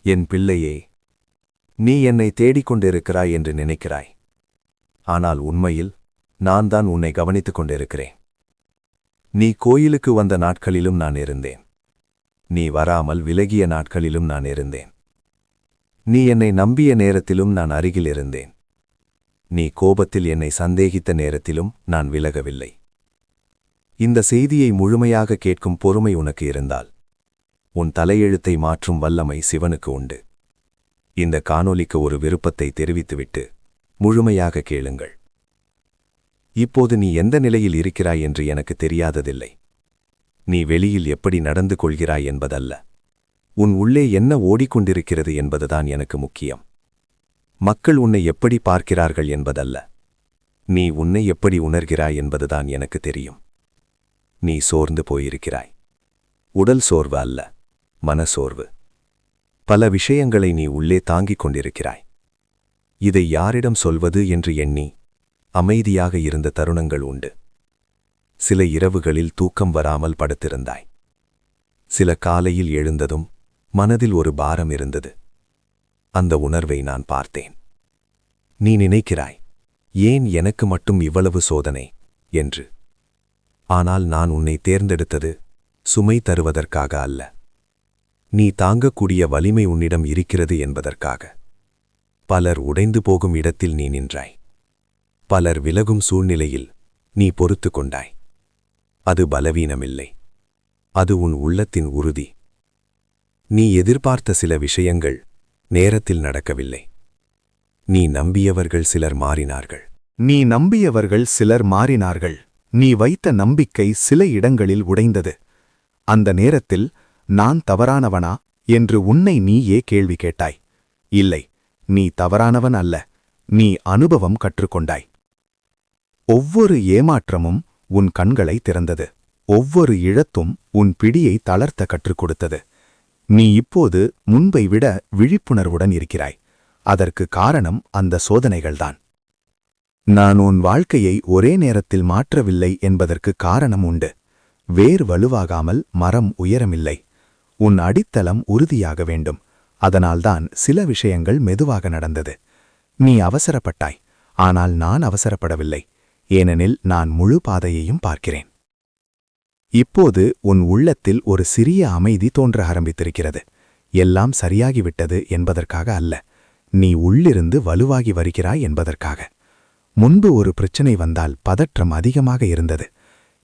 என் பிள்ளையே, நீ என்னை தேடிக்கொண்டிருக்கிறாய் என்று நினைக்கிறாய். ஆனால் உண்மையில் நான் தான் உன்னை கவனித்துக் கொண்டிருக்கிறேன். நீ கோயிலுக்கு வந்த நாட்களிலும் நான் இருந்தேன். நீ வராமல் விலகிய நாட்களிலும் நான் இருந்தேன். நீ என்னை நம்பிய நேரத்திலும் நான் அருகில் இருந்தேன். நீ கோபத்தில் என்னை சந்தேகித்த நேரத்திலும் நான் விலகவில்லை. இந்த செய்தியை முழுமையாக கேட்கும் பொறுமை உனக்கு இருந்தால் உன் தலையெழுத்தை மாற்றும் வல்லமை சிவனுக்கு உண்டு. இந்த காணொளிக்கு ஒரு விருப்பத்தை தெரிவித்துவிட்டு முழுமையாக கேளுங்கள். இப்போது நீ எந்த நிலையில் இருக்கிறாய் என்று எனக்கு தெரியாததில்லை. நீ வெளியில் எப்படி நடந்து கொள்கிறாய் என்பதல்ல, உன் உள்ளே என்ன ஓடிக்கொண்டிருக்கிறது என்பதுதான் எனக்கு முக்கியம். மக்கள் உன்னை எப்படி பார்க்கிறார்கள் என்பதல்ல, நீ உன்னை எப்படி உணர்கிறாய் என்பதுதான் எனக்கு தெரியும். நீ சோர்ந்து போயிருக்கிறாய். உடல் சோர்வு அல்ல, மனசோர்வு. பல விஷயங்களை நீ உள்ளே தாங்கிக் கொண்டிருக்கிறாய். இதை யாரிடம் சொல்வது என்று எண்ணி அமைதியாக இருந்த தருணங்கள் உண்டு. சில இரவுகளில் தூக்கம் வராமல் படுத்திருந்தாய். சில காலையில் எழுந்ததும் மனதில் ஒரு பாரம் இருந்தது. அந்த உணர்வை நான் பார்த்தேன். நீ நினைக்கிறாய், ஏன் எனக்கு மட்டும் இவ்வளவு சோதனை என்று. ஆனால் நான் உன்னை தேர்ந்தெடுத்தது சுமை தருவதற்காக அல்ல, நீ தாங்கக்கூடிய வலிமை உன்னிடம் இருக்கிறது என்பதற்காக. பலர் உடைந்து போகும் இடத்தில் நீ நின்றாய். பலர் விலகும் சூழ்நிலையில் நீ பொறுத்து கொண்டாய். அது பலவீனமில்லை, அது உன் உள்ளத்தின் உறுதி. நீ எதிர்பார்த்த சில விஷயங்கள் நேரத்தில் நடக்கவில்லை. நீ நம்பியவர்கள் சிலர் மாறினார்கள். நீ வைத்த நம்பிக்கை சில இடங்களில் உடைந்தது. அந்த நேரத்தில் நான் தவறானவனா என்று உன்னை நீயே கேள்வி கேட்டாய். இல்லை, நீ தவறானவன் அல்ல, நீ அனுபவம் கற்றுக்கொண்டாய். ஒவ்வொரு ஏமாற்றமும் உன் கண்களை திறந்தது. ஒவ்வொரு இழத்தும் உன் பிடியை தளர்த்த கற்றுக் கொடுத்தது. நீ இப்போது முன்பை விட விழிப்புணர்வுடன் இருக்கிறாய். அதற்கு காரணம் அந்த சோதனைகள்தான். நான் உன் வாழ்க்கையை ஒரே நேரத்தில் மாற்றவில்லை என்பதற்கு காரணம் உண்டு. வேர் வலுவாகாமல் மரம் உயரமில்லை. உன் அடித்தளம் உறுதியாக வேண்டும். அதனால்தான் சில விஷயங்கள் மெதுவாக நடந்தது. நீ அவசரப்பட்டாய், ஆனால் நான் அவசரப்படவில்லை. ஏனெனில் நான் முழு பாதையையும் பார்க்கிறேன். இப்போது உன் உள்ளத்தில் ஒரு சிறிய அமைதி தோன்ற ஆரம்பித்திருக்கிறது. எல்லாம் சரியாகிவிட்டது என்பதற்காக அல்ல, நீ உள்ளிருந்து வலுவாகி வருகிறாய் என்பதற்காக. முன்பு ஒரு பிரச்சனை வந்தால் பதற்றம் அதிகமாக இருந்தது.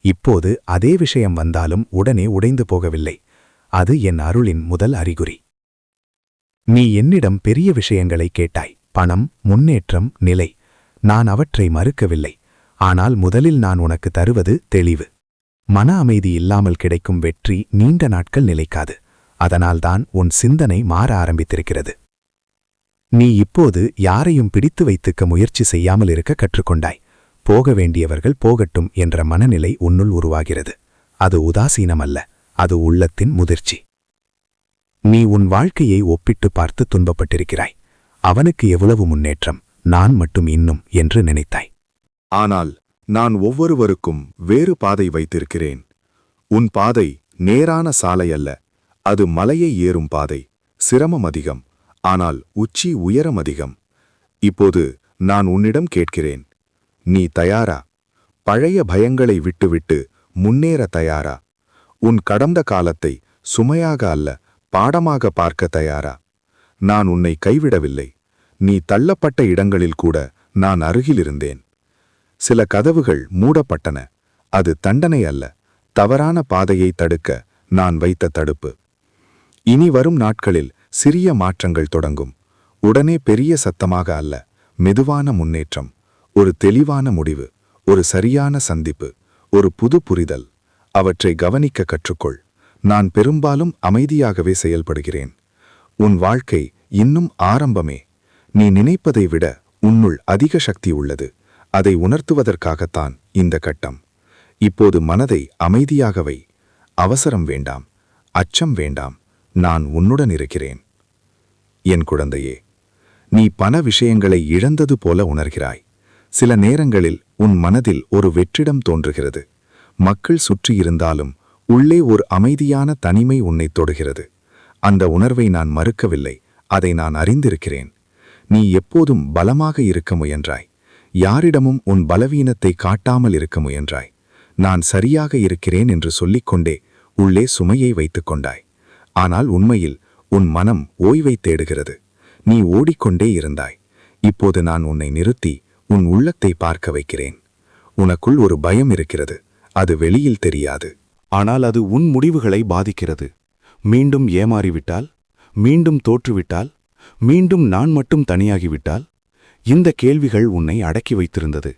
இப்போது அதே விஷயம் வந்தாலும் உடனே உடைந்து போகவில்லை. அது என் அருளின் முதல் அறிகுறி. நீ என்னிடம் பெரிய விஷயங்களை கேட்டாய். பணம், முன்னேற்றம், நிலை. நான் அவற்றை மறுக்கவில்லை. ஆனால் முதலில் நான் உனக்கு தருவது தெளிவு. மன அமைதி இல்லாமல் கிடைக்கும் வெற்றி நீண்ட நாட்கள் நிலைக்காது. அதனால்தான் உன் சிந்தனை மாற ஆரம்பித்திருக்கிறது. நீ இப்போது யாரையும் பிடித்து வைத்துக்க முயற்சி செய்யாமல் இருக்க கற்றுக்கொண்டாய். போக வேண்டியவர்கள் போகட்டும் என்ற மனநிலை உன்னுள் உருவாகிறது. அது உதாசீனமல்ல, அது உள்ளத்தின் முதிர்ச்சி. நீ உன் வாழ்க்கையை ஒப்பிட்டு பார்த்து துன்பப்பட்டிருக்கிறாய். அவனுக்கு எவ்வளவு முன்னேற்றம், நான் மட்டும் இன்னும் என்று நினைத்தாய். ஆனால் நான் ஒவ்வொருவருக்கும் வேறு பாதை வைத்திருக்கிறேன். உன் பாதை நேரான சாலை அல்ல, அது மலையை ஏறும் பாதை. சிரமம் அதிகம், ஆனால் உச்சி உயரம் அதிகம். இப்போது நான் உன்னிடம் கேட்கிறேன், நீ தயாரா? பழைய பயங்களை விட்டுவிட்டு முன்னேற தயாரா? உன் கடந்த காலத்தை சுமையாக அல்ல, பாடமாக பார்க்க தயாரா? நான் உன்னை கைவிடவில்லை. நீ தள்ளப்பட்ட இடங்களில் கூட நான் அருகிலிருந்தேன். சில கதவுகள் மூடப்பட்டன. அது தண்டனை அல்ல, தவறான பாதையை தடுக்க நான் வைத்த தடுப்பு. இனி வரும் நாட்களில் சிறிய மாற்றங்கள் தொடங்கும். உடனே பெரிய சத்தமாக அல்ல, மெதுவான முன்னேற்றம். ஒரு தெளிவான முடிவு, ஒரு சரியான சந்திப்பு, ஒரு புது புரிதல். அவற்றை கவனிக்க கற்றுக்கொள். நான் பெரும்பாலும் அமைதியாகவே செயல்படுகிறேன். உன் வாழ்க்கை இன்னும் ஆரம்பமே. நீ நினைப்பதை விட உன்னுள் அதிக சக்தி உள்ளது. அதை உணர்த்துவதற்காகத்தான் இந்த கட்டம். இப்போது மனதை அமைதியாக வை. அவசரம் வேண்டாம், அச்சம் வேண்டாம். நான் உன்னுடன் இருக்கிறேன். என் குழந்தையே, நீ பல விஷயங்களை இழந்தது போல உணர்கிறாய். சில நேரங்களில் உன் மனதில் ஒரு வெற்றிடம் தோன்றுகிறது. மக்கள் சுற்றியிருந்தாலும் உள்ளே ஒரு அமைதியான தனிமை உன்னை தொடுகிறது. அந்த உணர்வை நான் மறுக்கவில்லை, அதை நான் அறிந்திருக்கிறேன். நீ எப்போதும் பலமாக இருக்க முயன்றாய். யாரிடமும் உன் பலவீனத்தை காட்டாமல் இருக்க முயன்றாய். நான் சரியாக இருக்கிறேன் என்று சொல்லிக்கொண்டே உள்ளே சுமையை வைத்துக் கொண்டாய். ஆனால் உண்மையில் உன் மனம் ஓய்வை தேடுகிறது. நீ ஓடிக்கொண்டே இருந்தாய். இப்போது நான் உன்னை நிறுத்தி உன் உள்ளத்தை பார்க்க வைக்கிறேன். உனக்குள் ஒரு பயம் இருக்கிறது. அது வெளியில் தெரியாது. ஆனால் அது உன் முடிவுகளை பாதிக்கிறது. மீண்டும் ஏமாறிவிட்டால், மீண்டும் தோற்றுவிட்டால், மீண்டும் நான் மட்டும் தனியாகிவிட்டால், இந்த கேள்விகள் உன்னை அடக்கி வைத்திருந்தது.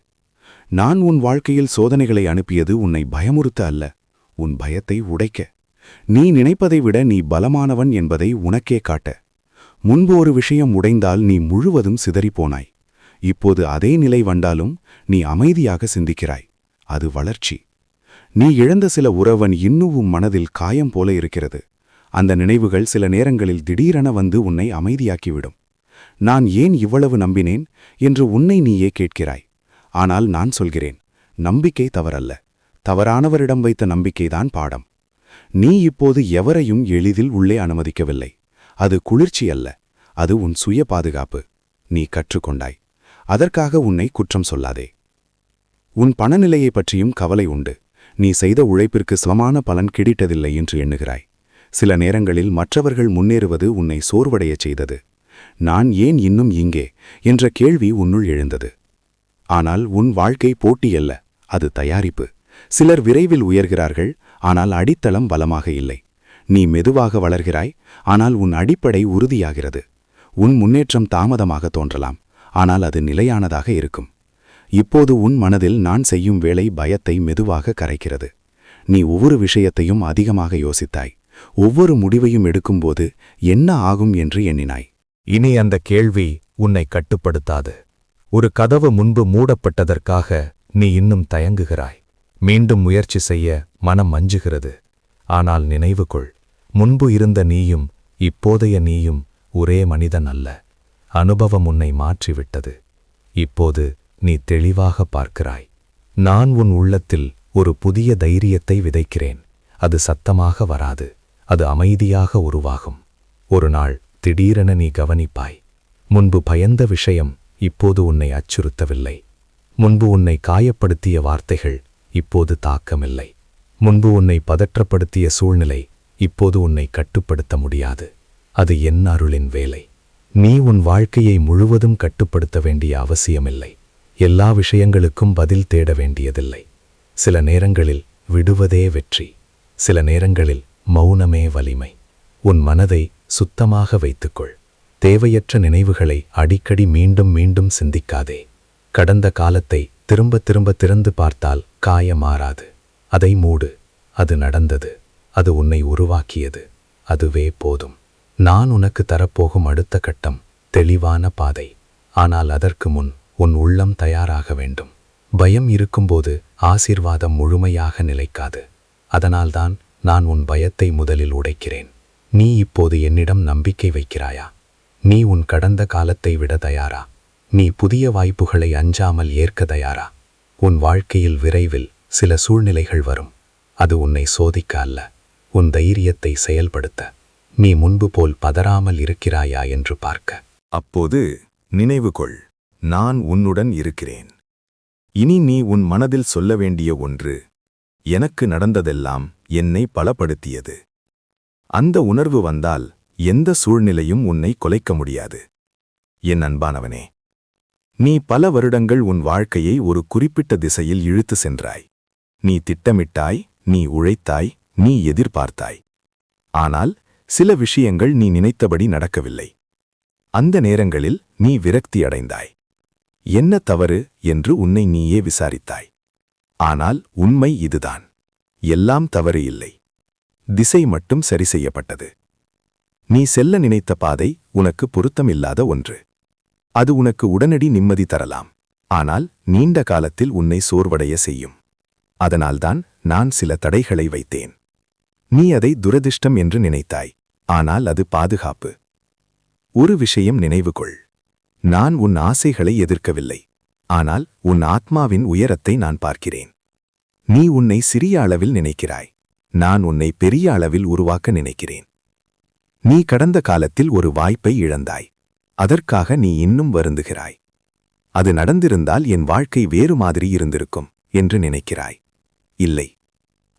நான் உன் வாழ்க்கையில் சோதனைகளை அனுப்பியது உன்னை பயமுறுத்த அல்ல, உன் பயத்தை உடைக்க. நீ நினைப்பதை விட நீ பலமானவன் என்பதை உனக்கே காட்ட. முன்பு ஒரு விஷயம் உடைந்தால் நீ முழுவதும் சிதறிப்போனாய். இப்போது அதே நிலை வந்தாலும் நீ அமைதியாக சிந்திக்கிறாய். அது வளர்ச்சி. நீ இழந்த சில உறவன் இன்னும் மனதில் காயம் போல இருக்கிறது. அந்த நினைவுகள் சில நேரங்களில் திடீரென வந்து உன்னை அமைதியாக்கிவிடும். நான் ஏன் இவ்வளவு நம்பினேன் என்று உன்னை நீயே கேட்கிறாய். ஆனால் நான் சொல்கிறேன், நம்பிக்கை தவறல்ல. தவறானவரிடம் வைத்த நம்பிக்கைதான் பாடம். நீ இப்போது எவரையும் எளிதில் உள்ளே அனுமதிக்கவில்லை. அது குளிர்ச்சி அல்ல, அது உன் சுய பாதுகாப்பு. நீ கற்றுக்கொண்டாய். அதற்காக உன்னை குற்றம் சொல்லாதே. உன் பணநிலையை பற்றியும் கவலை உண்டு. நீ செய்த உழைப்பிற்கு சமமான பலன் கிடைத்ததில்லை என்று எண்ணுகிறாய். சில நேரங்களில் மற்றவர்கள் முன்னேறுவது உன்னை சோர்வடையச் செய்தது. நான் ஏன் இன்னும் இங்கே என்ற கேள்வி உன்னுள் எழுந்தது. ஆனால் உன் வாழ்க்கை போட்டியல்ல, அது தயாரிப்பு. சிலர் விரைவில் உயர்கிறார்கள், ஆனால் அடித்தளம் பலமாக இல்லை. நீ மெதுவாக வளர்கிறாய், ஆனால் உன் அடிப்படை உறுதியாகிறது. உன் முன்னேற்றம் தாமதமாக தோன்றலாம், ஆனால் அது நிலையானதாக இருக்கும். இப்போது உன் மனதில் நான் செய்யும் வேலை பயத்தை மெதுவாக கரைக்கிறது. நீ ஒவ்வொரு விஷயத்தையும் அதிகமாக யோசித்தாய். ஒவ்வொரு முடிவையும் எடுக்கும்போது என்ன ஆகும் என்று எண்ணினாய். இனி அந்த கேள்வி உன்னை கட்டுப்படுத்தாது. ஒரு கதவு முன்பு மூடப்பட்டதற்காக நீ இன்னும் தயங்குகிறாய். மீண்டும் முயற்சி செய்ய மனம் அஞ்சுகிறது. ஆனால் நினைவு கொள், முன்பு இருந்த நீயும் இப்போதைய நீயும் ஒரே மனிதன் அல்ல. அனுபவம் உன்னை மாற்றிவிட்டது. இப்போது நீ தெளிவாக பார்க்கிறாய். நான் உன் உள்ளத்தில் ஒரு புதிய தைரியத்தை விதைக்கிறேன். அது சத்தமாக வராது, அது அமைதியாக உருவாகும். ஒரு நாள் திடீரென நீ கவனிப்பாய், முன்பு பயந்த விஷயம் இப்போது உன்னை அச்சுறுத்தவில்லை. முன்பு உன்னை காயப்படுத்திய வார்த்தைகள் இப்போது தாக்கமில்லை. முன்பு உன்னை பதற்றப்படுத்திய சூழ்நிலை இப்போது உன்னை கட்டுப்படுத்த முடியாது. அது என் அருளின் வேலை. நீ உன் வாழ்க்கையை முழுவதும் கட்டுப்படுத்த வேண்டிய அவசியமில்லை. எல்லா விஷயங்களுக்கும் பதில் தேட வேண்டியதில்லை. சில நேரங்களில் விடுவதே வெற்றி. சில நேரங்களில் மௌனமே வலிமை. உன் மனதை சுத்தமாக வைத்துக்கொள். தேவையற்ற நினைவுகளை அடிக்கடி மீண்டும் மீண்டும் சிந்திக்காதே. கடந்த காலத்தை திரும்ப திரும்ப திறந்து பார்த்தால் காய மாறாது. அதை மூடு. அது நடந்தது. அது உன்னை உருவாக்கியது. அதுவே போதும். நான் உனக்கு தரப்போகும் அடுத்த கட்டம் தெளிவான பாதை. ஆனால் அதற்கு முன் உன் உள்ளம் தயாராக வேண்டும். பயம் இருக்கும்போது ஆசீர்வாதம் முழுமையாக நிலைக்காது. அதனால்தான் நான் உன் பயத்தை முதலில் உடைக்கிறேன். நீ இப்போது என்னிடம் நம்பிக்கை வைக்கிறாயா? நீ உன் கடந்த காலத்தை விட தயாரா? நீ புதிய வாய்ப்புகளை அஞ்சாமல் ஏற்க தயாரா? உன் வாழ்க்கையில் விரைவில் சில சூழ்நிலைகள் வரும். அது உன்னை சோதிக்க அல்ல, உன் தைரியத்தை செயல்படுத்த. நீ முன்பு போல் பதறாமல் இருக்கிறாயா என்று பார்க்க. அப்போது நினைவு கொள், நான் உன்னுடன் இருக்கிறேன். இனி நீ உன் மனதில் சொல்ல வேண்டிய ஒன்று, எனக்கு நடந்ததெல்லாம் என்னை பலப்படுத்தியது. அந்த உணர்வு வந்தால் எந்த சூழ்நிலையும் உன்னை கொலைக்க முடியாது. என் அன்பானவனே, நீ பல வருடங்கள் உன் வாழ்க்கையை ஒரு குறிப்பிட்ட திசையில் இழுத்து சென்றாய். நீ திட்டமிட்டாய், நீ உழைத்தாய், நீ எதிர்பார்த்தாய். ஆனால் சில விஷயங்கள் நீ நினைத்தபடி நடக்கவில்லை. அந்த நேரங்களில் நீ விரக்தி அடைந்தாய். என்ன தவறு என்று உன்னை நீயே விசாரித்தாய். ஆனால் உண்மை இதுதான், எல்லாம் தவறு இல்லை. திசை மட்டும் சரி செய்யப்பட்டது. நீ செல்ல நினைத்த பாதை உனக்கு பொருத்தமில்லாத ஒன்று. அது உனக்கு உடனடி நிம்மதி தரலாம், ஆனால் நீண்ட காலத்தில் உன்னை சோர்வடைய செய்யும். அதனால்தான் நான் சில தடைகளை வைத்தேன். நீ அதை துரதிர்ஷ்டம் என்று நினைத்தாய், ஆனால் அது பாதுகாப்பு. ஒரு விஷயம் நினைவு கொள், நான் உன் ஆசைகளை எதிர்க்கவில்லை, ஆனால் உன் ஆத்மாவின் உயரத்தை நான் பார்க்கிறேன். நீ உன்னை சிறிய அளவில் நினைக்கிறாய், நான் உன்னை பெரிய அளவில் உருவாக்க நினைக்கிறேன். நீ கடந்த காலத்தில் ஒரு வாய்ப்பை இழந்தாய். அதற்காக நீ இன்னும் வருந்துகிறாய். அது நடந்திருந்தால் என் வாழ்க்கை வேறு மாதிரி இருந்திருக்கும் என்று நினைக்கிறாய். இல்லை,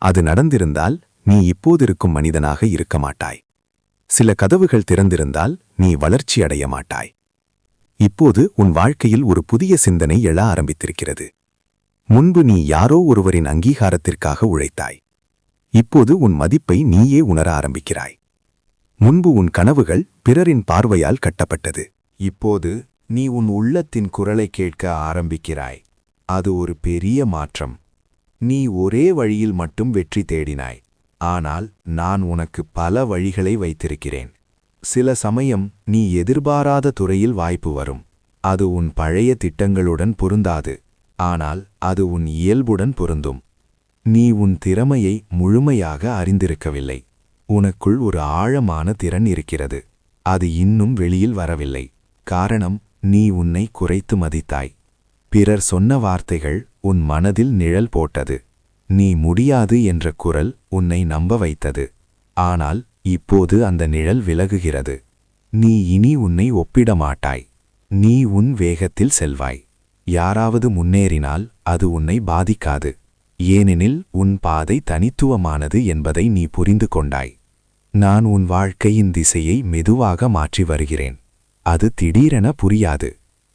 அது நடந்திருந்தால் நீ இப்போதிருக்கும் மனிதனாக இருக்க மாட்டாய். சில கதவுகள் திறந்திருந்தால் நீ வளர்ச்சி அடைய மாட்டாய். இப்போது உன் வாழ்க்கையில் ஒரு புதிய சிந்தனை எழ ஆரம்பித்திருக்கிறது. முன்பு நீ யாரோ ஒருவரின் அங்கீகாரத்திற்காக உழைத்தாய். இப்போது உன் மதிப்பை நீயே உணர ஆரம்பிக்கிறாய். முன்பு உன் கனவுகள் பிறரின் பார்வையால் கட்டப்பட்டது. இப்போது நீ உன் உள்ளத்தின் குரலை கேட்க ஆரம்பிக்கிறாய். அது ஒரு பெரிய மாற்றம். நீ ஒரே வழியில் மட்டும் வெற்றி தேடினாய். ஆனால் நான் உனக்கு பல வழிகளை வைத்திருக்கிறேன். சில சமயம் நீ எதிர்பாராத துறையில் வாய்ப்பு வரும். அது உன் பழைய திட்டங்களுடன் பொருந்தாது. ஆனால் அது உன் இயல்புடன் பொருந்தும். நீ உன் திறமையை முழுமையாக அறிந்திருக்கவில்லை. உனக்குள் ஒரு ஆழமான திறன் இருக்கிறது. அது இன்னும் வெளியில் வரவில்லை. காரணம், நீ உன்னை குறைத்து மதித்தாய். பிறர் சொன்ன வார்த்தைகள் உன் மனதில் நிழல் போட்டது. நீ முடியாது என்ற குரல் உன்னை நம்ப வைத்தது. ஆனால் இப்போது அந்த நிழல் விலகுகிறது. நீ இனி உன்னை ஒப்பிட மாட்டாய். நீ உன் வேகத்தில் செல்வாய். யாராவது முன்னேறினால் அது உன்னை பாதிக்காது. ஏனெனில் உன் பாதை தனித்துவமானது என்பதை நீ புரிந்து கொண்டாய். நான் உன் வாழ்க்கையின் திசையை மெதுவாக மாற்றி வருகிறேன். அது திடீரென புரியாது.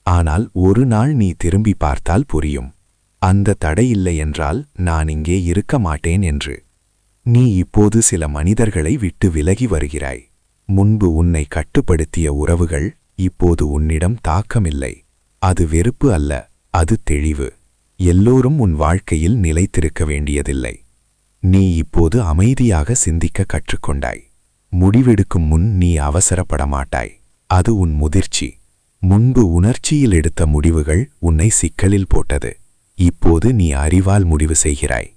ஆனால் ஒரு நாள் நீ திரும்பி பார்த்தால் புரியும். அந்த தடையில்லை என்றால் நான் இங்கே இருக்க மாட்டேன் என்று. நீ இப்போது சில மனிதர்களை விட்டு விலகி வருகிறாய். முன்பு உன்னை கட்டுப்படுத்திய உறவுகள் இப்போது உன்னிடம் தாக்கமில்லை. அது வெறுப்பு அல்ல, அது தெளிவு. எல்லோரும் உன் வாழ்க்கையில் நிலைத்திருக்க வேண்டியதில்லை. நீ இப்போது அமைதியாக சிந்திக்க கற்றுக்கொண்டாய். முடிவெடுக்கும் முன் நீ அவசரப்பட மாட்டாய். அது உன் முதிர்ச்சி. முன்பு உணர்ச்சியில் எடுத்த முடிவுகள் உன்னை சிக்கலில் போட்டது. இப்போது நீ அறிவால் முடிவு செய்கிறாய்.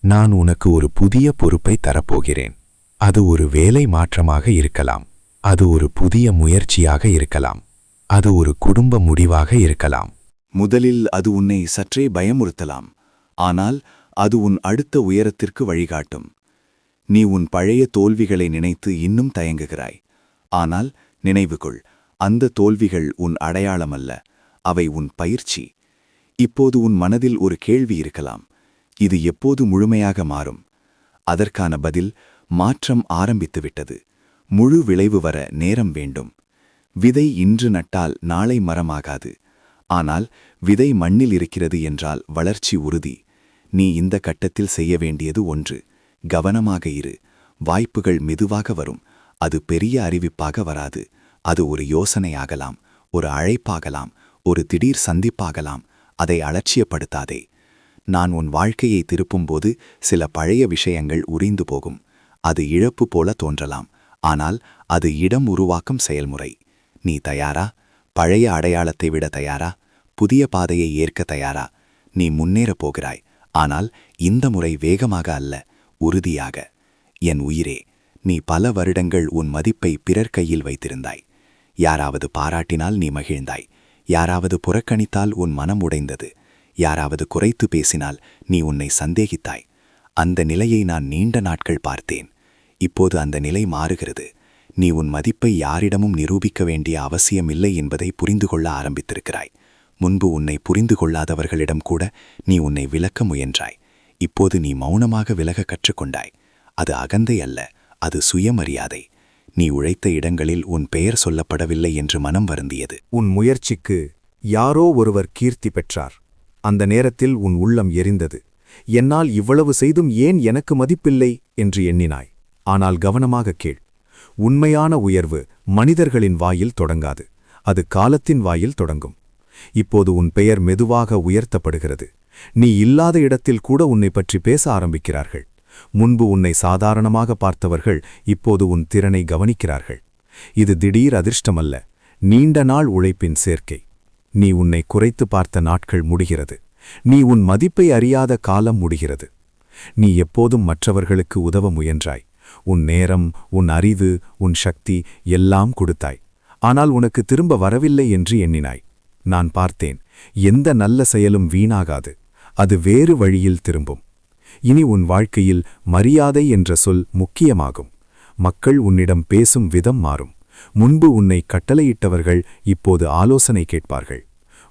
நான் உனக்கு ஒரு புதிய பொறுப்பை தரப்போகிறேன். அது ஒரு வேலை மாற்றமாக இருக்கலாம். அது ஒரு புதிய முயற்சியாக இருக்கலாம். அது ஒரு குடும்ப முடிவாக இருக்கலாம். முதலில் அது உன்னை சற்றே பயமுறுத்தலாம். ஆனால் அது உன் அடுத்த உயரத்திற்கு வழிகாட்டும். நீ உன் பழைய தோல்விகளை நினைத்து இன்னும் தயங்குகிறாய். ஆனால் நினைவுகொள், அந்த தோல்விகள் உன் அடையாளமல்ல, அவை உன் பயிற்சி. இப்போது உன் மனதில் ஒரு கேள்வி இருக்கலாம். இது எப்போது முழுமையாக மாறும்? அதற்கான பதில், மாற்றம் ஆரம்பித்துவிட்டது. முழு விளைவு வர நேரம் வேண்டும். விதை இன்று நட்டால் நாளை மரமாகாது. ஆனால் விதை மண்ணில் இருக்கிறது என்றால் வளர்ச்சி உறுதி. நீ இந்த கட்டத்தில் செய்ய வேண்டியது ஒன்று: கவனமாக இரு. வாய்ப்புகள் மெதுவாக வரும். அது பெரிய அறிவிப்பாக வராது. அது ஒரு யோசனையாகலாம், ஒரு அழைப்பாகலாம், ஒரு திடீர் சந்திப்பாகலாம். அதை அலட்சியப்படுத்தாதே. நான் உன் வாழ்க்கையை திருப்பும்போது சில பழைய விஷயங்கள் உரிந்து போகும். அது இழப்பு போல தோன்றலாம், ஆனால் அது இடம் உருவாக்கும் செயல்முறை. நீ தயாரா? பழைய அடையாளத்தை விட தயாரா? புதிய பாதையை ஏற்க தயாரா? நீ முன்னேறப் போகிறாய். ஆனால் இந்த முறை வேகமாக அல்ல, உறுதியாக. என் உயிரே, நீ பல வருடங்கள் உன் மதிப்பை பிறர் கையில் வைத்திருந்தாய். யாராவது பாராட்டினால் நீ மகிழ்ந்தாய். யாராவது புறக்கணித்தால் உன் மனம் உடைந்தது. யாராவது குறைத்து பேசினால் நீ உன்னை சந்தேகித்தாய். அந்த நிலையை நான் நீண்ட நாட்கள் பார்த்தேன். இப்போது அந்த நிலை மாறுகிறது. நீ உன் மதிப்பை யாரிடமும் நிரூபிக்க வேண்டிய அவசியமில்லை என்பதை புரிந்து கொள்ள ஆரம்பித்திருக்கிறாய். முன்பு உன்னை புரிந்து கொள்ளாதவர்களிடம் கூட நீ உன்னை விலக்க முயன்றாய். இப்போது நீ மௌனமாக விலக கற்றுக்கொண்டாய். அது அகந்தை அல்ல, அது சுயமரியாதை. நீ உழைத்த இடங்களில் உன் பெயர் சொல்லப்படவில்லை என்று மனம் வருந்தியது. உன் முயற்சிக்கு யாரோ ஒருவர் கீர்த்தி பெற்றார். அந்த நேரத்தில் உன் உள்ளம் எரிந்தது. என்னால் இவ்வளவு செய்தும் ஏன் எனக்கு மதிப்பில்லை என்று எண்ணினாய். ஆனால் கவனமாக கேள். உண்மையான உயர்வு மனிதர்களின் வாயில் தொடங்காது, அது காலத்தின் வாயில் தொடங்கும். இப்போது உன் பெயர் மெதுவாக உயர்த்தப்படுகிறது. நீ இல்லாத இடத்தில் கூட உன்னை பற்றி பேச ஆரம்பிக்கிறார்கள். முன்பு உன்னை சாதாரணமாக பார்த்தவர்கள் இப்போது உன் திறனை கவனிக்கிறார்கள். இது திடீர் அதிர்ஷ்டமல்ல, நீண்ட நாள் உழைப்பின் சேர்க்கை. நீ உன்னை குறைத்து பார்த்த நாட்கள் முடிகிறது. நீ உன் மதிப்பை அறியாத காலம் முடிகிறது. நீ எப்போதும் மற்றவர்களுக்கு உதவ முயன்றாய். உன் நேரம், உன் அறிவு, உன் சக்தி எல்லாம் கொடுத்தாய். ஆனால் உனக்கு திரும்ப வரவில்லை என்று எண்ணினாய். நான் பார்த்தேன், எந்த நல்ல செயலும் வீணாகாது, அது வேறு வழியில் திரும்பும். இனி உன் வாழ்க்கையில் மரியாதை என்ற சொல் முக்கியமாகும். மக்கள் உன்னிடம் பேசும் விதம் மாறும். முன்பு உன்னை கட்டளையிட்டவர்கள் இப்போது ஆலோசனை கேட்பார்கள்.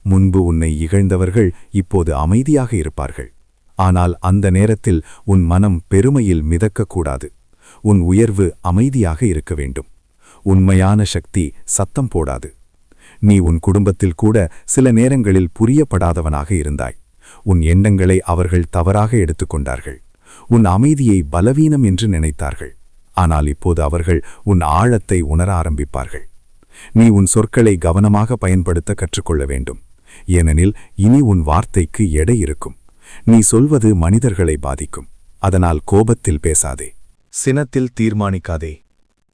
முன்பு உன்னை இகழ்ந்தவர்கள் இப்போது அமைதியாக இருப்பார்கள். ஆனால் அந்த நேரத்தில் உன் மனம் பெருமையில் மிதக்கக்கூடாது. உன் உயர்வு அமைதியாக இருக்க வேண்டும். உண்மையான சக்தி சத்தம் போடாது. நீ உன் குடும்பத்தில் கூட சில நேரங்களில் புரியப்படாதவனாக இருந்தாய். உன் எண்ணங்களை அவர்கள் தவறாக எடுத்துக்கொண்டார்கள். உன் அமைதியை பலவீனம் என்று நினைத்தார்கள். ஆனால் இப்போது அவர்கள் உன் ஆழத்தை உணர ஆரம்பிப்பார்கள். நீ உன் சொற்களை கவனமாக பயன்படுத்த கற்றுக்கொள்ள வேண்டும். ஏனெனில் இனி உன் வார்த்தைக்கு எடை இருக்கும். நீ சொல்வது மனிதர்களை பாதிக்கும். அதனால் கோபத்தில் பேசாதே. சினத்தில் தீர்மானிக்காதே.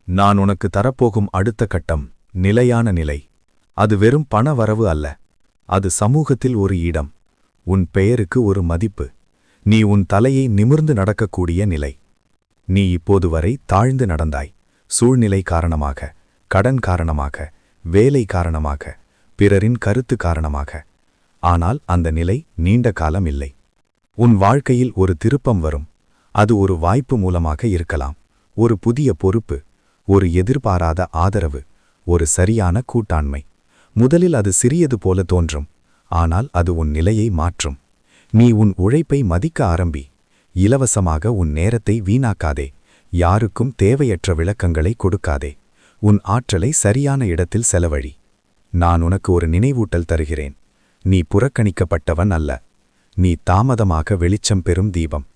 நான் உனக்கு தரப்போகும் அடுத்த கட்டம் நிலையான நிலை. அது வெறும் பண வரவு அல்ல. அது சமூகத்தில் ஒரு இடம், உன் பெயருக்கு ஒரு மதிப்பு, நீ உன் தலையை நிமிர்ந்து நடக்கக்கூடிய நிலை. நீ இப்போது வரை தாழ்ந்து நடந்தாய். சூழ்நிலை காரணமாக, கடன் காரணமாக, வேலை காரணமாக, பிறரின் கருத்து காரணமாக. ஆனால் அந்த நிலை நீண்ட காலம் இல்லை. உன் வாழ்க்கையில் ஒரு திருப்பம் வரும். அது ஒரு வாய்ப்பு மூலமாக இருக்கலாம். ஒரு புதிய பொறுப்பு, ஒரு எதிர்பாராத ஆதரவு, ஒரு சரியான கூட்டாண்மை. முதலில் அது சிறியது போல தோன்றும். ஆனால் அது உன் நிலையை மாற்றும். நீ உன் உழைப்பை மதிக்க ஆரம்பி. இலவசமாக உன் நேரத்தை வீணாக்காதே. யாருக்கும் தேவையற்ற விளக்கங்களை கொடுக்காதே. உன் ஆற்றலை சரியான இடத்தில் செலவழி. நான் உனக்கு ஒரு நினைவூட்டல் தருகிறேன். நீ புறக்கணிக்கப்பட்டவன் அல்ல. நீ தாமதமாக வெளிச்சம் பெறும் தீபம்.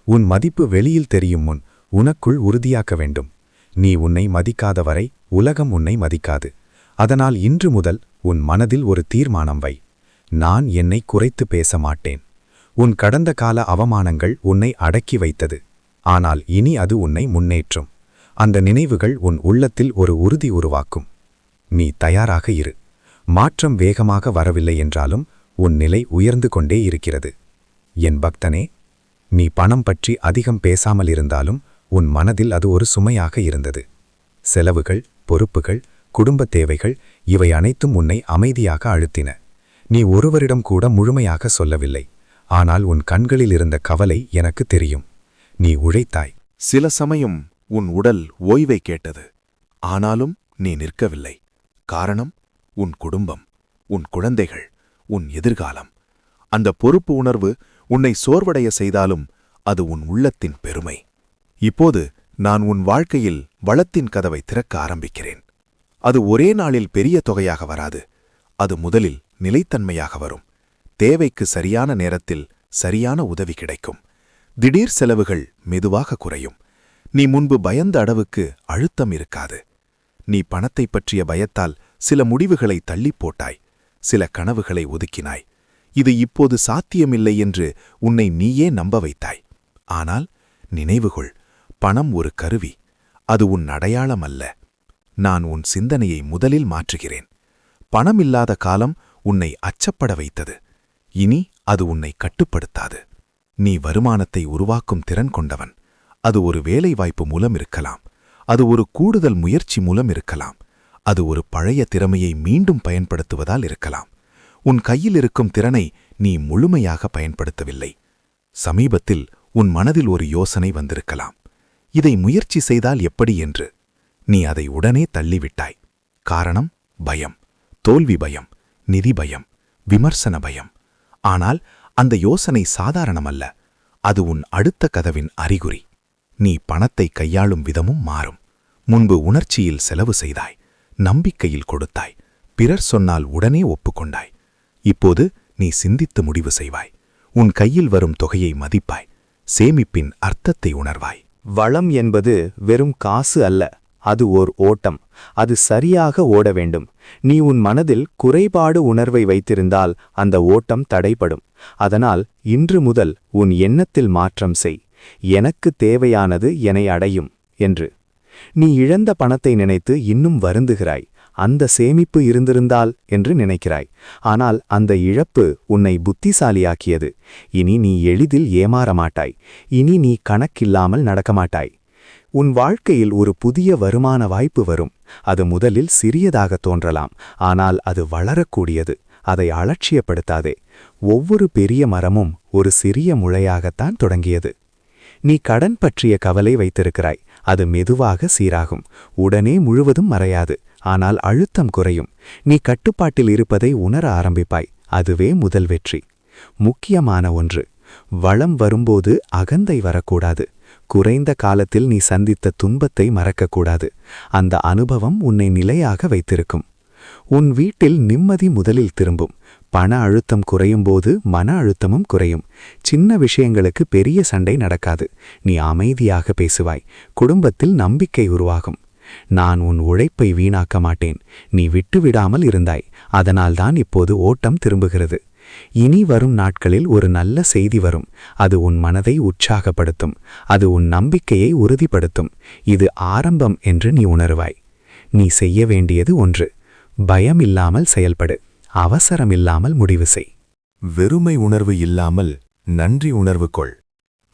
உன் மதிப்பு வெளியில் தெரியும் முன் உனக்குள் உறுதியாக்க வேண்டும். நீ உன்னை மதிக்காத வரை உலகம் உன்னை மதிக்காது. அதனால் இன்று முதல் உன் மனதில் ஒரு தீர்மானம் வை. நான் என்னை குறைத்து பேச மாட்டேன். உன் கடந்த கால அவமானங்கள் உன்னை அடக்கி வைத்தது. ஆனால் இனி அது உன்னை முன்னேற்றும். அந்த நினைவுகள் உன் உள்ளத்தில் ஒரு உறுதி உருவாக்கும். நீ தயாராக இரு. மாற்றம் வேகமாக வரவில்லை என்றாலும் உன் நிலை உயர்ந்து கொண்டே இருக்கிறது. என் பக்தனே, நீ பணம் பற்றி அதிகம் பேசாமல் இருந்தாலும் உன் மனதில் அது ஒரு சுமையாக இருந்தது. செலவுகள், பொறுப்புகள், குடும்பத் தேவைகள் இவை அனைத்தும் உன்னை அமைதியாக அழுத்தின. நீ ஒருவரிடம் கூட முழுமையாக சொல்லவில்லை. ஆனால் உன் கண்களில் இருந்த கவலை எனக்கு தெரியும். நீ உழைத்தாய். சில சமயம் உன் உடல் ஓய்வை கேட்டது. ஆனாலும் நீ நிற்கவில்லை. காரணம் உன் குடும்பம், உன் குழந்தைகள், உன் எதிர்காலம். அந்த பொறுப்பு உணர்வு உன்னை சோர்வடைய செய்தாலும் அது உன் உள்ளத்தின் பெருமை. இப்போது நான் உன் வாழ்க்கையில் வளத்தின் கதவை திறக்க ஆரம்பிக்கிறேன். அது ஒரே நாளில் பெரிய தொகையாக வராது. அது முதலில் நிலைத்தன்மையாக வரும். தேவைக்கு சரியான நேரத்தில் சரியான உதவி கிடைக்கும். திடீர் செலவுகள் மெதுவாக குறையும். நீ முன்பு பயந்த அளவுக்கு அழுத்தம் இருக்காது. நீ பணத்தைப் பற்றிய பயத்தால் சில முடிவுகளை தள்ளிப் போட்டாய். சில கனவுகளை ஒதுக்கினாய். இது இப்போது சாத்தியமில்லை என்று உன்னை நீயே நம்ப வைத்தாய். ஆனால் நினைவுகொள், பணம் ஒரு கருவி. அது உன் அடையாளம் அல்ல. நான் உன் சிந்தனையை முதலில் மாற்றுகிறேன். பணமில்லாத காலம் உன்னை அச்சப்பட வைத்தது. இனி அது உன்னை கட்டுப்படுத்தாது. நீ வருமானத்தை உருவாக்கும் திறன் கொண்டவன். அது ஒரு வேலைவாய்ப்பு மூலம் இருக்கலாம். அது ஒரு கூடுதல் முயற்சி மூலம் இருக்கலாம். அது ஒரு பழைய திறமையை மீண்டும் பயன்படுத்துவதால் இருக்கலாம். உன் கையில் இருக்கும் திறனை நீ முழுமையாக பயன்படுத்தவில்லை. சமீபத்தில் உன் மனதில் ஒரு யோசனை வந்திருக்கலாம். இதை முயற்சி செய்தால் எப்படி என்று. நீ அதை உடனே தள்ளிவிட்டாய். காரணம் பயம், தோல்வி பயம், நிதி பயம், விமர்சன பயம். ஆனால் அந்த யோசனை சாதாரணமல்ல. அது உன் அடுத்த கதவின் அறிகுறி. நீ பணத்தை கையாளும் விதமும் மாறும். முன்பு உணர்ச்சியில் செலவு செய்தாய், நம்பிக்கையில் கொடுத்தாய், பிறர் சொன்னால் உடனே ஒப்புக்கொண்டாய். இப்போது நீ சிந்தித்து முடிவு செய்வாய். உன் கையில் வரும் தொகையை மதிப்பாய். சேமிப்பின் அர்த்தத்தை உணர்வாய். வளம் என்பது வெறும் காசு அல்ல. அது ஓர் ஓட்டம். அது சரியாக ஓட வேண்டும். நீ உன் மனதில் குறைபாடு உணர்வை வைத்திருந்தால் அந்த ஓட்டம் தடைப்படும். அதனால் இன்று முதல் உன் எண்ணத்தில் மாற்றம் செய். எனக்கு தேவையானது என்னை அடையும் என்று. நீ இழந்த பணத்தை நினைத்து இன்னும் வருந்துகிறாய். அந்த சேமிப்பு இருந்திருந்தால் என்று நினைக்கிறாய். ஆனால் அந்த இழப்பு உன்னை புத்திசாலியாக்கியது. இனி நீ எளிதில் ஏமாற மாட்டாய். இனி நீ கணக்கில்லாமல் நடக்கமாட்டாய். உன் வாழ்க்கையில் ஒரு புதிய வருமான வாய்ப்பு வரும். அது முதலில் சிறியதாக தோன்றலாம். ஆனால் அது வளரக்கூடியது. அதை அலட்சியப்படுத்தாதே. ஒவ்வொரு பெரிய மரமும் ஒரு சிறிய முளையாகத்தான் தொடங்கியது. நீ கடன் பற்றிய கவலை வைத்திருக்கிறாய். அது மெதுவாக சீராகும். உடனே முழுவதும் மறையாது, ஆனால் அழுத்தம் குறையும். நீ கட்டுப்பாட்டில் இருப்பதை உணர ஆரம்பிப்பாய். அதுவே முதல் வெற்றி. முக்கியமான ஒன்று, வளம் வரும்போது அகந்தை வரக்கூடாது. குறைந்த காலத்தில் நீ சந்தித்த துன்பத்தை மறக்கக்கூடாது. அந்த அனுபவம் உன்னை நிலையாக வைத்திருக்கும். உன் வீட்டில் நிம்மதி முதலில் திரும்பும். பண அழுத்தம் குறையும்போது மன அழுத்தமும் குறையும். சின்ன விஷயங்களுக்கு பெரிய சண்டை நடக்காது. நீ அமைதியாக பேசுவாய். குடும்பத்தில் நம்பிக்கை உருவாகும். நான் உன் உழைப்பை வீணாக்க மாட்டேன். நீ விட்டுவிடாமல் இருந்தாய். அதனால்தான் இப்போது ஓட்டம் திரும்புகிறது. இனி வரும் நாட்களில் ஒரு நல்ல செய்தி வரும். அது உன் மனதை உற்சாகப்படுத்தும். அது உன் நம்பிக்கையை உறுதிப்படுத்தும். இது ஆரம்பம் என்று நீ உணருவாய். நீ செய்ய வேண்டியது ஒன்று, பயம் இல்லாமல் செயல்படு. அவசரமில்லாமல் முடிவு செய். வெறுமை உணர்வு இல்லாமல் நன்றி உணர்வு கொள்.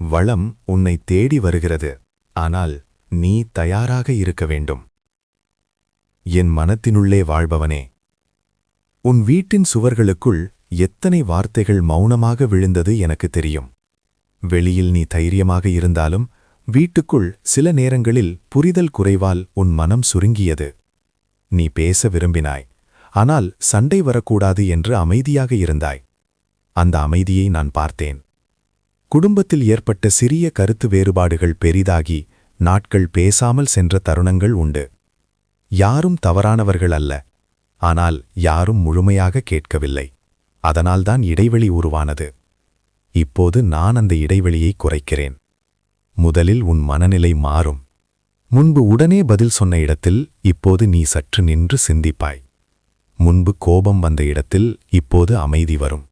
வளம் உன்னை தேடி வருகிறது. ஆனால் நீ தயாராக இருக்க வேண்டும். என் மனத்தினுள்ளே வாழ்பவனே, உன் வீட்டின் சுவர்களுக்குள் எத்தனை வார்த்தைகள் மௌனமாக விழுந்தது எனக்கு தெரியும். வெளியில் நீ தைரியமாக இருந்தாலும் வீட்டுக்குள் சில நேரங்களில் புரிதல் குறைவால் உன் மனம் சுருங்கியது. நீ பேச விரும்பினாய், ஆனால் சண்டை வரக்கூடாது என்று அமைதியாக இருந்தாய். அந்த அமைதியை நான் பார்த்தேன். குடும்பத்தில் ஏற்பட்ட சிறிய கருத்து வேறுபாடுகள் பெரிதாகி நாட்கள் பேசாமல் சென்ற தருணங்கள் உண்டு. யாரும் தவறானவர்கள் அல்ல, ஆனால் யாரும் முழுமையாக கேட்கவில்லை. அதனால்தான் இடைவெளி உருவானது. இப்போது நான் அந்த இடைவெளியை குறைக்கிறேன். முதலில் உன் மனநிலை மாறும். முன்பு உடனே பதில் சொன்ன இடத்தில் இப்போது நீ சற்று நின்று சிந்திப்பாய். முன்பு கோபம் வந்த இடத்தில் இப்போது அமைதி வரும்.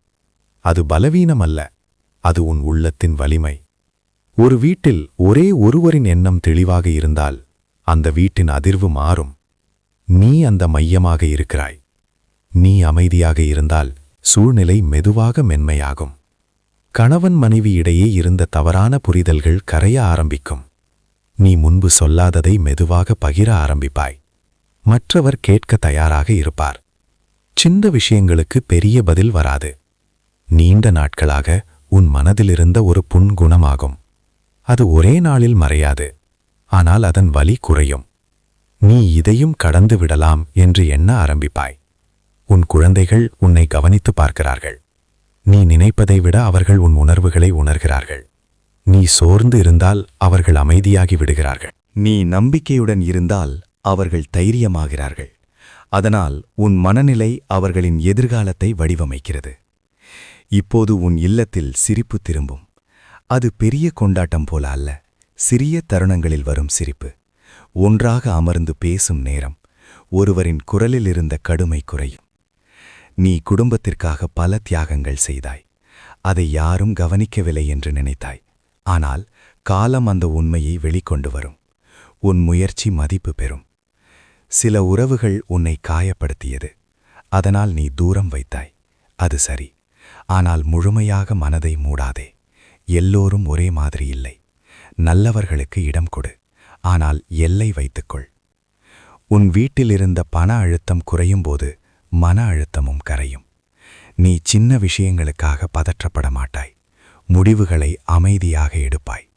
அது பலவீனம் அல்ல, அது உன் உள்ளத்தின் வலிமை. ஒரு வீட்டில் ஒரே ஒருவரின் எண்ணம் தெளிவாக இருந்தால் அந்த வீட்டின் அதிர்வு மாறும். நீ அந்த மையமாக இருக்கிறாய். நீ அமைதியாக இருந்தால் சூழ்நிலை மெதுவாக மென்மையாகும். கணவன் மனைவி இடையே இருந்த தவறான புரிதல்கள் கரைய ஆரம்பிக்கும். நீ முன்பு சொல்லாததை மெதுவாக பகிர ஆரம்பிப்பாய். மற்றவர் கேட்க தயாராக இருப்பார். சின்ன விஷயங்களுக்கு பெரிய பதில் வராது. நீண்ட நாட்களாக உன் மனதிலிருந்த ஒரு புன்குணமாகும். அது ஒரே நாளில் மறையாது, ஆனால் அதன் வலி குறையும். நீ இதையும் கடந்து விடலாம் என்று எண்ண ஆரம்பிப்பாய். உன் குழந்தைகள் உன்னை கவனித்து பார்க்கிறார்கள். நீ நினைப்பதை விட அவர்கள் உன் உணர்வுகளை உணர்கிறார்கள். நீ சோர்ந்து இருந்தால் அவர்கள் அமைதியாகி விடுகிறார்கள். நீ நம்பிக்கையுடன் இருந்தால் அவர்கள் தைரியமாகிறார்கள். அதனால் உன் மனநிலை அவர்களின் எதிர்காலத்தை வடிவமைக்கிறது. இப்போது உன் இல்லத்தில் சிரிப்பு திரும்பும். அது பெரிய கொண்டாட்டம் போல அல்ல, சிறிய தருணங்களில் வரும் சிரிப்பு. ஒன்றாக அமர்ந்து பேசும் நேரம். ஒருவரின் குரலில் இருந்த கடுமை குறையும். நீ குடும்பத்திற்காக பல தியாகங்கள் செய்தாய். அதை யாரும் கவனிக்கவில்லை என்று நினைத்தாய். ஆனால் காலம் அந்த உண்மையை வெளிக்கொண்டு வரும். உன் முயற்சி மதிப்பு பெறும். சில உறவுகள் உன்னை காயப்படுத்தியது. அதனால் நீ தூரம் வைத்தாய். அது சரி. ஆனால் முழுமையாக மனதை மூடாதே. எல்லோரும் ஒரே மாதிரி இல்லை. நல்லவர்களுக்கு இடம் கொடு, ஆனால் எல்லை வைத்துக்கொள். உன் வீட்டிலிருந்த பண அழுத்தம் குறையும்போது மன அழுத்தமும் கரையும். நீ சின்ன விஷயங்களுக்காக பதற்றப்பட மாட்டாய். முடிவுகளை அமைதியாக எடுப்பாய்.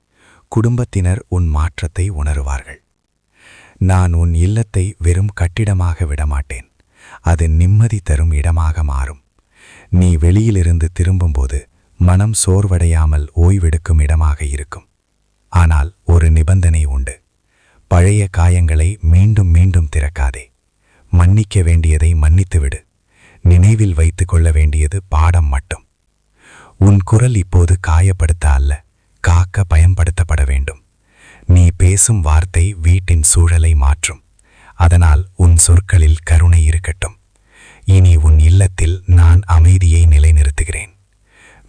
குடும்பத்தினர் உன் மாற்றத்தை உணருவார்கள். நான் உன் இல்லத்தை வெறும் கட்டிடமாக விடமாட்டேன். அது நிம்மதி தரும் இடமாக மாறும். நீ வெளியிலிருந்து திரும்பும்போது மனம் சோர்வடையாமல் ஓய்வெடுக்கும் இடமாக இருக்கும். ஆனால் ஒரு நிபந்தனை உண்டு. பழைய காயங்களை மீண்டும் மீண்டும் திறக்காதே. மன்னிக்க வேண்டியதை மன்னித்துவிடு. நினைவில் வைத்துக் கொள்ள வேண்டியது பாடம் மட்டும். உன் குரல் இப்போது காயப்படுத்த அல்ல, காக்க பயன்படுத்தப்பட வேண்டும். நீ பேசும் வார்த்தை வீட்டின் சூழலை மாற்றும். அதனால் உன் சொற்களில் கருணை இருக்கட்டும். இனி உன் இல்லத்தில் நான் அமைதியை நிலைநிறுத்துகிறேன்.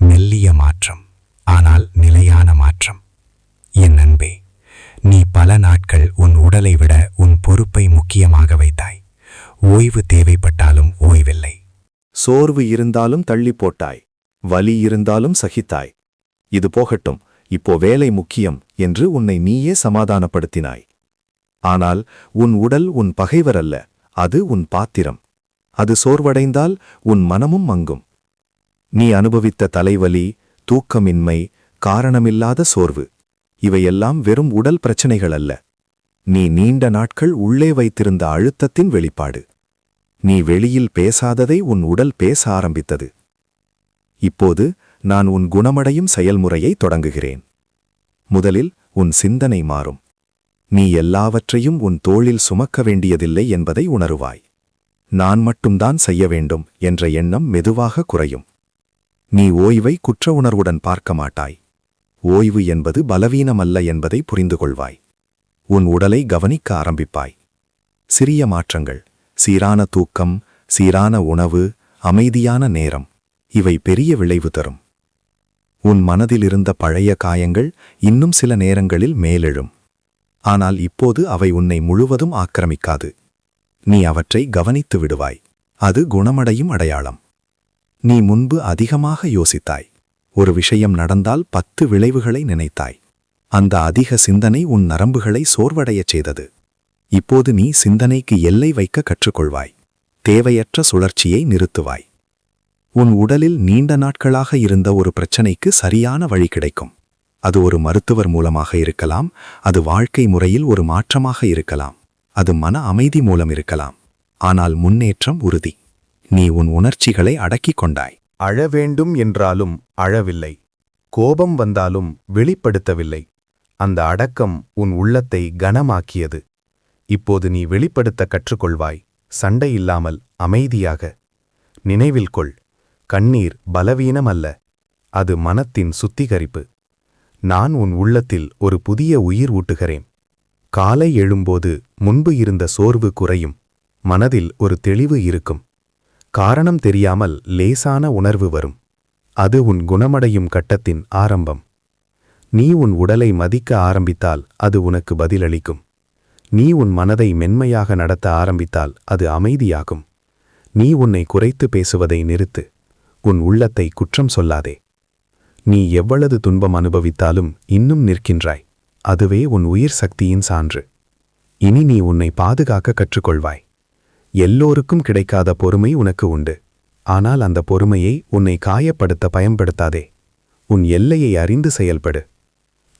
மெல்லிய மாற்றம், ஆனால் நிலையான மாற்றம். என் அன்பே, நீ பல நாட்கள் உன் உடலை விட உன் பொறுப்பை முக்கியமாக வைத்தாய். ஓய்வு தேவைப்பட்டாலும் ஓய்வில்லை. சோர்வு இருந்தாலும் தள்ளி போட்டாய். வலி இருந்தாலும் சகித்தாய். இது போகட்டும், இப்போ வேலை முக்கியம் என்று உன்னை நீயே சமாதானப்படுத்தினாய். ஆனால் உன் உடல் உன் பகைவர் அல்ல, அது உன் பாத்திரம். அது சோர்வடைந்தால் உன் மனமும் மங்கும். நீ அனுபவித்த தலைவலி, தூக்கமின்மை, காரணமில்லாத சோர்வு, இவையெல்லாம் வெறும் உடல் பிரச்சனைகள் அல்ல. நீ நீண்ட நாட்கள் உள்ளே வைத்திருந்த அழுத்தத்தின் வெளிப்பாடு. நீ வெளியில் பேசாததை உன் உடல் பேச ஆரம்பித்தது. இப்போது நான் உன் குணமடையும் செயல்முறையை தொடங்குகிறேன். முதலில் உன் சிந்தனை மாறும். நீ எல்லாவற்றையும் உன் தோளில் சுமக்க வேண்டியதில்லை என்பதை உணருவாய். நான் மட்டும்தான் செய்ய வேண்டும் என்ற எண்ணம் மெதுவாக குறையும். நீ ஓய்வை குற்ற உணர்வுடன் பார்க்க மாட்டாய். ஓய்வு என்பது பலவீனமல்ல என்பதை புரிந்து கொள்வாய். உன் உடலை கவனிக்க ஆரம்பிப்பாய். சிறிய மாற்றங்கள், சீரான தூக்கம், சீரான உணவு, அமைதியான நேரம், இவை பெரிய விளைவு தரும். உன் மனதிலிருந்த பழைய காயங்கள் இன்னும் சில நேரங்களில் மேலெழும். ஆனால் இப்போது அவை உன்னை முழுவதும் ஆக்கிரமிக்காது. நீ அவற்றை கவனித்து விடுவாய். அது குணமடையும் அடையாளம். நீ முன்பு அதிகமாக யோசித்தாய். ஒரு விஷயம் நடந்தால் 10 விளைவுகளை நினைத்தாய். அந்த அதிக சிந்தனை உன் நரம்புகளை சோர்வடையச் செய்தது. இப்போது நீ சிந்தனைக்கு எல்லை வைக்க கற்றுக்கொள்வாய். தேவையற்ற சுழற்சியை நிறுத்துவாய். உன் உடலில் நீண்ட நாட்களாக இருந்த ஒரு பிரச்சனைக்கு சரியான வழி கிடைக்கும். அது ஒரு மருத்துவர் மூலமாக இருக்கலாம், அது வாழ்க்கை முறையில் ஒரு மாற்றமாக இருக்கலாம், அது மன அமைதி மூலம் இருக்கலாம். ஆனால் முன்னேற்றம் உறுதி. நீ உன் உணர்ச்சிகளை அடக்கிக் கொண்டாய். அழ வேண்டும் என்றாலும் அழவில்லை. கோபம் வந்தாலும் வெளிப்படுத்தவில்லை. அந்த அடக்கம் உன் உள்ளத்தை கனமாக்கியது. இப்போது நீ வெளிப்படுத்த கற்றுக்கொள்வாய். சண்டை இல்லாமல் அமைதியாக. நினைவில் கொள், கண்ணீர் பலவீனம் அல்ல, அது மனத்தின் சுத்திகரிப்பு. நான் உன் உள்ளத்தில் ஒரு புதிய உயிர் ஊட்டுகிறேன். காலை எழும்போது முன்பு இருந்த சோர்வு குறையும். மனதில் ஒரு தெளிவு இருக்கும். காரணம் தெரியாமல் லேசான உணர்வு வரும். அது உன் குணமடையும் கட்டத்தின் ஆரம்பம். நீ உன் உடலை மதிக்க ஆரம்பித்தால் அது உனக்கு பதிலளிக்கும். நீ உன் மனதை மென்மையாக நடத்த ஆரம்பித்தால் அது அமைதியாகும். நீ உன்னை குறைத்து பேசுவதை நிறுத்து. உன் உள்ளத்தை குற்றம் சொல்லாதே. நீ எவ்வளவு துன்பம் அனுபவித்தாலும் இன்னும் நிற்கின்றாய். அதுவே உன் உயிர் சக்தியின் சான்று. இனி நீ உன்னை பாதுகாக்க கற்றுக்கொள்வாய். எல்லோருக்கும் கிடைக்காத பொறுமை உனக்கு உண்டு. ஆனால் அந்த பொறுமையை உன்னை காயப்படுத்த பயன்படுத்தாதே. உன் எல்லையை அறிந்து செயல்படு.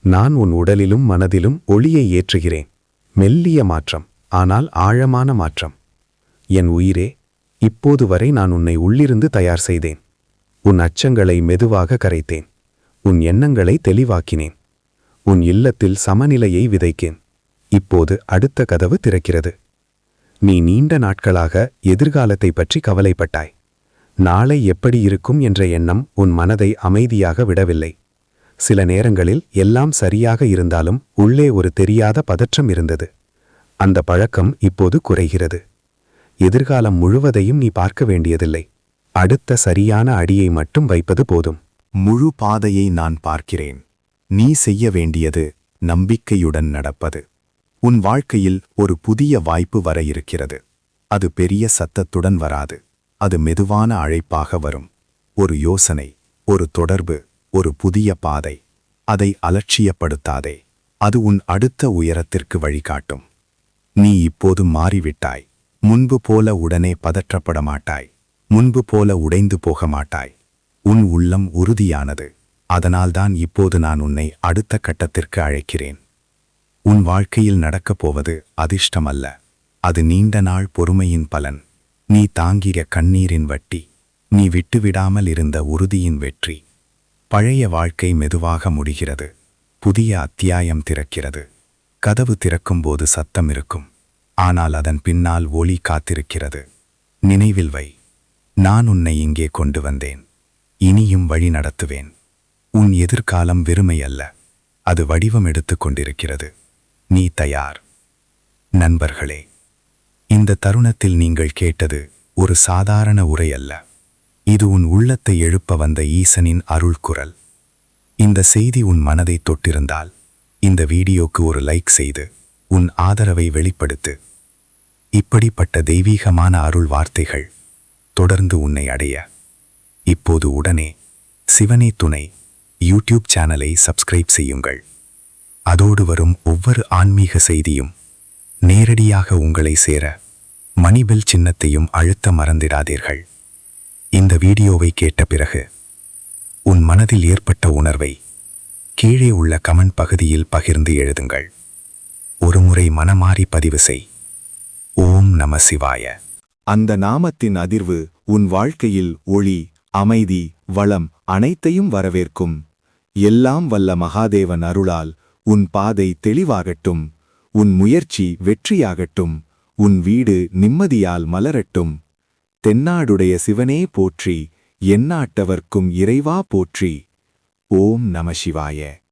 நான் உன் உடலிலும் மனதிலும் ஒளியை ஏற்றுகிறேன். மெல்லிய மாற்றம், ஆனால் ஆழமான மாற்றம். என் உயிரே, இப்போது வரை நான் உன்னை உள்ளிருந்து தயார் செய்தேன். உன் அச்சங்களை மெதுவாக கரைத்தேன். உன் எண்ணங்களை தெளிவாக்கினேன். உன் இல்லத்தில் சமநிலையை விதைக்கேன். இப்போது அடுத்த கதவு திறக்கிறது. நீ நீண்ட நாட்களாக எதிர்காலத்தை பற்றி கவலைப்பட்டாய். நாளை எப்படி இருக்கும் என்ற எண்ணம் உன் மனதை அமைதியாக விடவில்லை. சில நேரங்களில் எல்லாம் சரியாக இருந்தாலும் உள்ளே ஒரு தெரியாத பதற்றம் இருந்தது. அந்த பழக்கம் இப்போது குறைகிறது. எதிர்காலம் முழுவதையும் நீ பார்க்க வேண்டியதில்லை. அடுத்த சரியான அடியை மட்டும் வைப்பது போதும். முழு பாதையை நான் பார்க்கிறேன். நீ செய்ய வேண்டியது நம்பிக்கையுடன் நடப்பது. உன் வாழ்க்கையில் ஒரு புதிய வாய்ப்பு வர இருக்கிறது. அது பெரிய சத்தத்துடன் வராது. அது மெதுவான அழைப்பாக வரும். ஒரு யோசனை, ஒரு தொடர்பு, ஒரு புதிய பாதை. அதை அலட்சியப்படுத்தாதே. அது உன் அடுத்த உயரத்திற்கு வழிகாட்டும். நீ இப்போது மாறிவிட்டாய். முன்பு போல உடனே பதற்றப்பட மாட்டாய். முன்பு போல உடைந்து போக மாட்டாய். உன் உள்ளம் உறுதியானது. அதனால்தான் இப்போது நான் உன்னை அடுத்த கட்டத்திற்கு அழைக்கிறேன். உன் வாழ்க்கையில் நடக்கப் போவது அதிர்ஷ்டமல்ல. அது நீண்ட நாள் பொறுமையின் பலன். நீ தாங்கிய கண்ணீரின் வட்டி. நீ விட்டுவிடாமல் இருந்த உறுதியின் வெற்றி. பழைய வாழ்க்கை மெதுவாக முடிகிறது. புதிய அத்தியாயம் திறக்கிறது. கதவு திறக்கும்போது சத்தம் இருக்கும். ஆனால் அதன் பின்னால் ஒளி காத்திருக்கிறது. நினைவில் வை, நான் உன்னை இங்கே கொண்டு வந்தேன். இனியும் வழி நடத்துவேன். உன் எதிர்காலம் வெறுமை அல்ல, அது வடிவம் எடுத்துக் கொண்டிருக்கிறது. நீ தயார்? நண்பர்களே, இந்த தருணத்தில் நீங்கள் கேட்டது ஒரு சாதாரண உரை அல்ல. இது உன் உள்ளத்தை எழுப்ப வந்த ஈசனின் அருள் குரல். இந்த செய்தி உன் மனதை தொட்டிருந்தால் இந்த வீடியோக்கு ஒரு லைக் செய்து உன் ஆதரவை வெளிப்படுத்து. இப்படிப்பட்ட தெய்வீகமான அருள் வார்த்தைகள் தொடர்ந்து உன்னை அடைய இப்போது உடனே சிவனே துணை யூடியூப் சேனலை சப்ஸ்கிரைப் செய்யுங்கள். அதோடு வரும் ஒவ்வொரு ஆன்மீக செய்தியும் நேரடியாக உங்களை சேர மணிபெல் சின்னத்தையும் அழுத்த மறந்திடாதீர்கள். இந்த வீடியோவை கேட்ட பிறகு உன் மனதில் ஏற்பட்ட உணர்வை கீழே உள்ள கமெண்ட் பகுதியில் பகிர்ந்து எழுதுங்கள். ஒருமுறை மனமாறி பதிவு செய். ஓம் நம சிவாய. அந்த நாமத்தின் அதிர்வு உன் வாழ்க்கையில் ஒளி, அமைதி, வளம் அனைத்தையும் வரவேற்கும். எல்லாம் வல்ல மகாதேவன் அருளால் உன் பாதை தெளிவாகட்டும். உன் முயற்சி வெற்றியாகட்டும். உன் வீடு நிம்மதியால் மலரட்டும். தென்னாடுடைய சிவனே போற்றி, எந்நாட்டவர்க்கும் இறைவா போற்றி. ஓம் நம சிவாய.